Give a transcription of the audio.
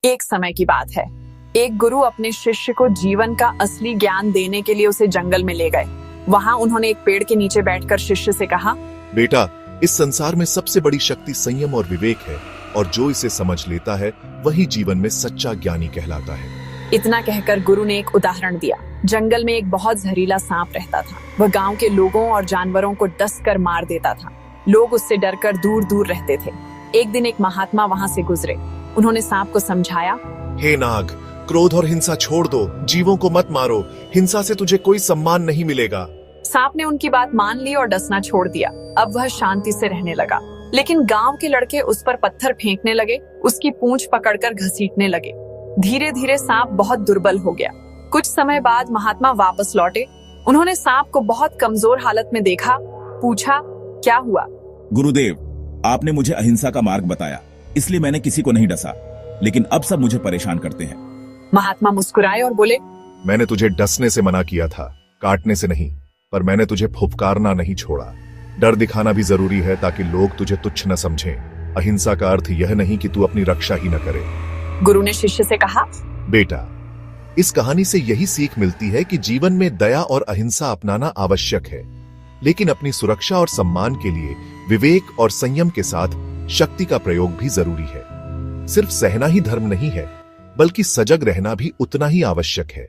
एक समय की बात है। एक गुरु अपने शिष्य को जीवन का असली ज्ञान देने के लिए उसे जंगल में ले गए। वहां उन्होंने एक पेड़ के नीचे बैठकर शिष्य से कहा, बेटा, इस संसार में सबसे बड़ी शक्ति संयम और विवेक है, और जो इसे समझ लेता है वही जीवन में सच्चा ज्ञानी कहलाता है। इतना कहकर गुरु ने एक उदाहरण दिया। जंगल में एक बहुत जहरीला सांप रहता था। वह गांव के लोगों और जानवरों को डस कर मार देता था। लोग उससे डरकर दूर दूर रहते थे। एक दिन एक महात्मा वहां से गुजरे। उन्होंने सांप को समझाया, हे नाग, क्रोध और हिंसा छोड़ दो, जीवों को मत मारो, हिंसा से तुझे कोई सम्मान नहीं मिलेगा। सांप ने उनकी बात मान ली और डसना छोड़ दिया। अब वह शांति से रहने लगा। लेकिन गांव के लड़के उस पर पत्थर फेंकने लगे, उसकी पूंछ पकड़कर घसीटने लगे। धीरे धीरे सांप बहुत दुर्बल हो गया। कुछ समय बाद महात्मा वापस लौटे। उन्होंने सांप को बहुत कमजोर हालत में देखा। पूछा, क्या हुआ? गुरुदेव, आपने मुझे अहिंसा का मार्ग बताया, इसलिए मैंने किसी को नहीं डसा, लेकिन अब सब मुझे परेशान करते हैं। महात्मा मुस्कुराए और बोले, मैंने तुझे डसने से मना किया था, काटने से नहीं, पर मैंने तुझे फुफकारना नहीं छोड़ा। डर दिखाना भी जरूरी है ताकि लोग तुझे तुच्छ न समझें। अहिंसा का अर्थ यह नहीं कि तू अपनी रक्षा ही न करे। गुरु ने शिष्य से कहा, बेटा, इस कहानी से यही सीख मिलती है कि जीवन में दया और अहिंसा अपनाना आवश्यक है, लेकिन अपनी सुरक्षा और सम्मान के लिए विवेक और संयम के साथ शक्ति का प्रयोग भी जरूरी है। सिर्फ सहना ही धर्म नहीं है, बल्कि सजग रहना भी उतना ही आवश्यक है।